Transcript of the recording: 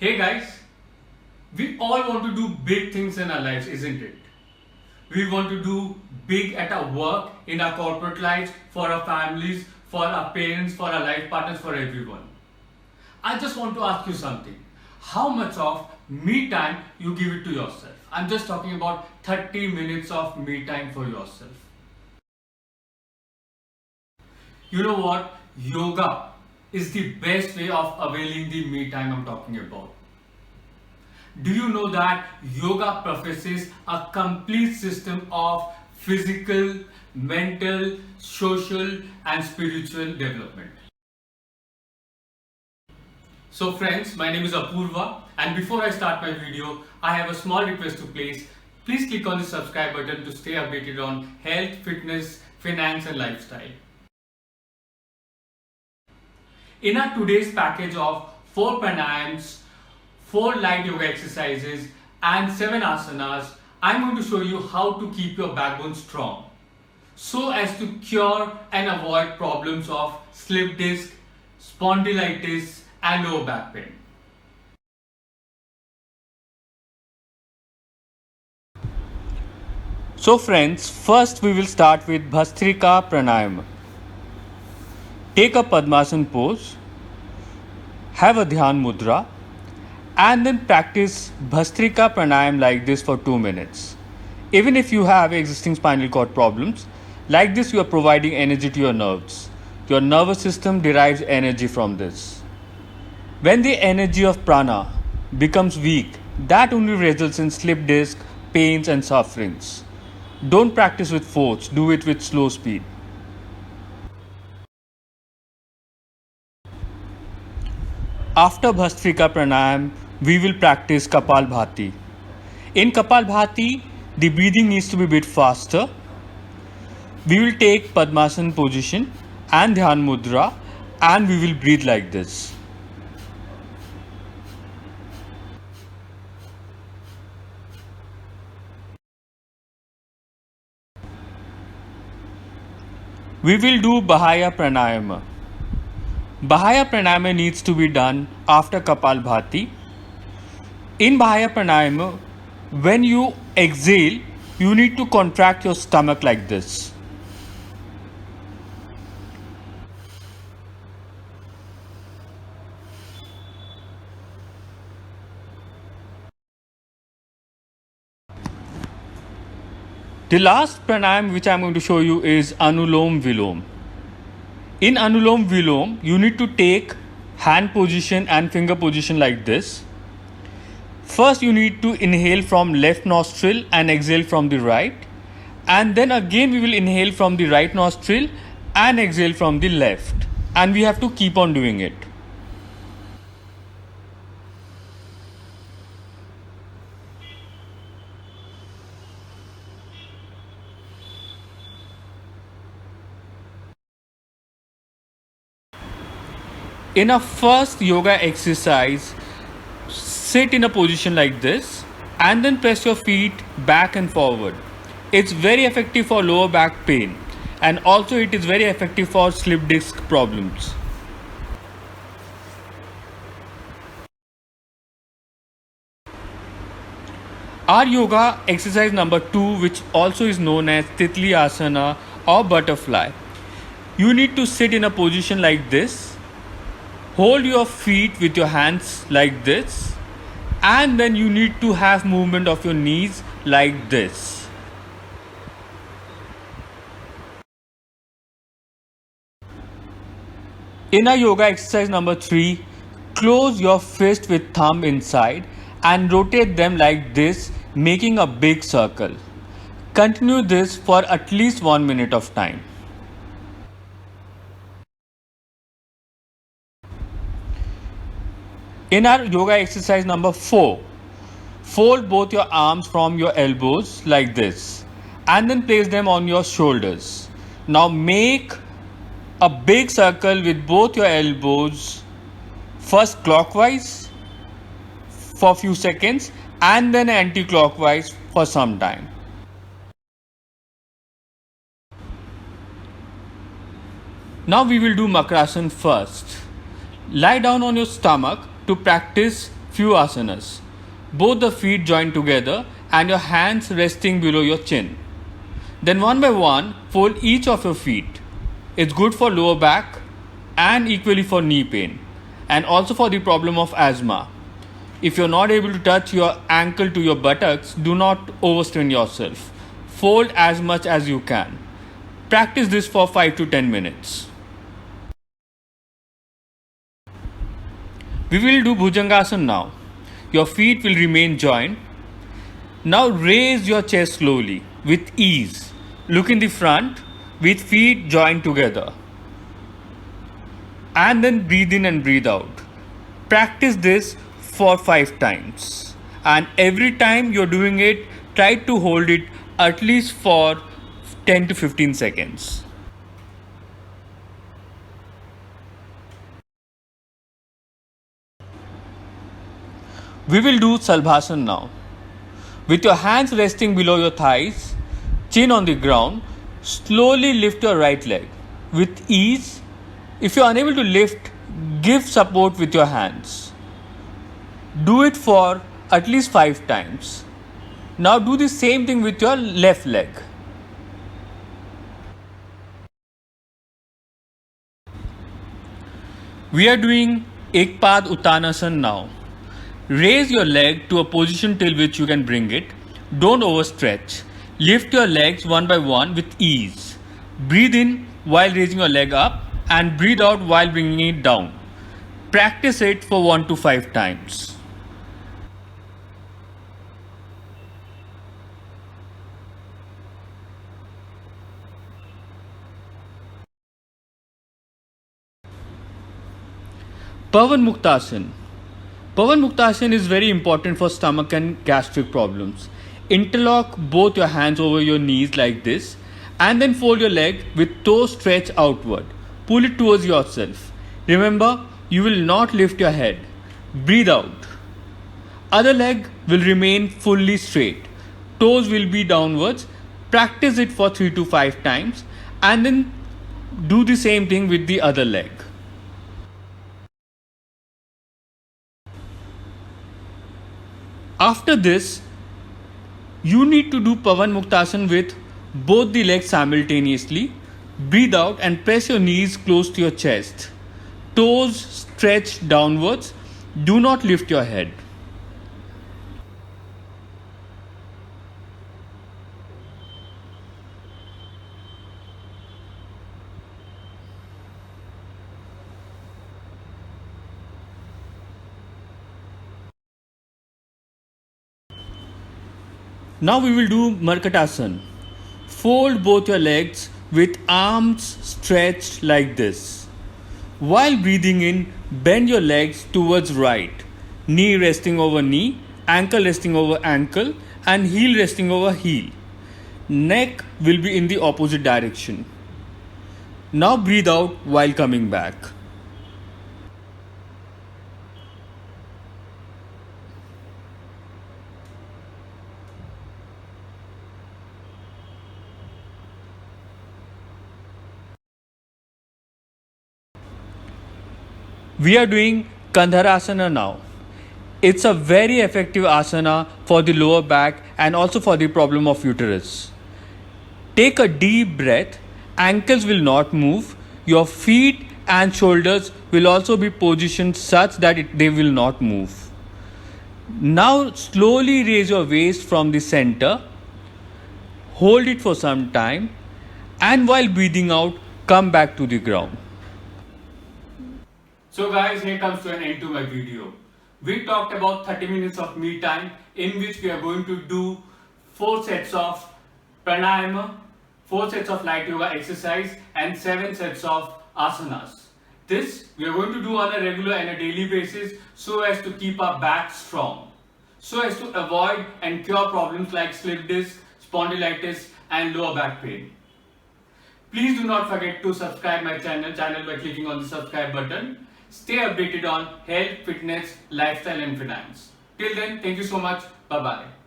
Hey guys, we all want to do big things in our lives, isn't it? We want to do big at our work, in our corporate lives, for our families, for our parents, for our life partners, for everyone. I just want to ask you something. How much of me time you give it to yourself? I'm just talking about 30 minutes of me time for yourself. You know what? Yoga is the best way of availing the me time I'm talking about. Do you know that yoga professes a complete system of physical, mental, social, and spiritual development? So, friends, my name is Apurva, and before I start my video, I have a small request to place. Please click on the subscribe button to stay updated on health, fitness, finance, and lifestyle. In our today's package of 4 pranayams, 4 light yoga exercises and 7 asanas, I'm going to show you how to keep your backbone strong so as to cure and avoid problems of slip disc, spondylitis and lower back pain. So friends, first we will start with Bhastrika Pranayama. Take a Padmasana pose, have a Dhyan Mudra, and then practice Bhastrika Pranayam like this for 2 minutes. Even if you have existing spinal cord problems, like this you are providing energy to your nerves. Your nervous system derives energy from this. When the energy of prana becomes weak, that only results in slip disc, pains and sufferings. Don't practice with force, do it with slow speed. After Bhastrika Pranayam, we will practice Kapalbhati. In Kapalbhati, the breathing needs to be a bit faster. We will take Padmasana position and Dhyan Mudra and we will breathe like this. We will do Bahaya Pranayama. Bahaya Pranayama needs to be done after Kapalbhati. In Bahaya Pranayama, when you exhale, you need to contract your stomach like this. The last pranayam which I am going to show you is Anulom Vilom. In Anulom Vilom, you need to take hand position and finger position like this. First you need to inhale from left nostril and exhale from the right. And then again we will inhale from the right nostril and exhale from the left. And we have to keep on doing it. In our first yoga exercise, sit in a position like this and then press your feet back and forward. It's very effective for lower back pain and also it is very effective for slip disc problems. Our yoga exercise number 2, which also is known as Titli Asana or butterfly. You need to sit in a position like this. Hold your feet with your hands like this and then you need to have movement of your knees like this. In our yoga exercise number 3, close your fist with thumb inside and rotate them like this, making a big circle. Continue this for at least 1 minute of time. In our yoga exercise number 4, fold both your arms from your elbows like this and then place them on your shoulders. Now make a big circle with both your elbows, first clockwise for a few seconds and then anti-clockwise for some time. Now we will do Makrasana first. Lie down on your stomach to practice few asanas. Both the feet joined together and your hands resting below your chin. Then one by one, fold each of your feet. It's good for lower back and equally for knee pain and also for the problem of asthma. If you're not able to touch your ankle to your buttocks, do not overstrain yourself. Fold as much as you can. Practice this for 5 to 10 minutes. We will do Bhujangasana now. Your feet will remain joined. Now raise your chest slowly with ease. Look in the front with feet joined together. And then breathe in and breathe out. Practice this for 5 times. And every time you're doing it, try to hold it at least for 10 to 15 seconds. We will do Salbhasana now. With your hands resting below your thighs, chin on the ground, slowly lift your right leg. With ease, if you are unable to lift, give support with your hands. Do it for at least 5 times. Now do the same thing with your left leg. We are doing Ekpad Uttanasana now. Raise your leg to a position till which you can bring it. Don't overstretch. Lift your legs one by one with ease. Breathe in while raising your leg up and breathe out while bringing it down. Practice it for 1 to 5 times. Pavan Muktasana. Pavan Muktasana is very important for stomach and gastric problems. Interlock both your hands over your knees like this and then fold your leg with toes stretched outward. Pull it towards yourself. Remember, you will not lift your head. Breathe out. Other leg will remain fully straight. Toes will be downwards. Practice it for 3 to 5 times and then do the same thing with the other leg. After this, you need to do Pavan Muktasana with both the legs simultaneously. Breathe out and press your knees close to your chest. Toes stretched downwards. Do not lift your head. Now we will do Markatasana. Fold both your legs with arms stretched like this. While breathing in, bend your legs towards right. Knee resting over knee, ankle resting over ankle, and heel resting over heel. Neck will be in the opposite direction. Now breathe out while coming back. We are doing Kandharasana now. It's a very effective asana for the lower back and also for the problem of uterus. Take a deep breath. Ankles will not move. Your feet and shoulders will also be positioned such that they will not move. Now slowly raise your waist from the center. Hold it for some time and while breathing out, come back to the ground. So guys, here comes to an end to my video. We talked about 30 minutes of me time in which we are going to do 4 sets of pranayama, 4 sets of light yoga exercise and 7 sets of asanas. This we are going to do on a regular and a daily basis so as to keep our back strong. So as to avoid and cure problems like slip disc, spondylitis and lower back pain. Please do not forget to subscribe my channel by clicking on the subscribe button. Stay updated on health, fitness, lifestyle and finance. Till then, thank you so much. Bye-bye.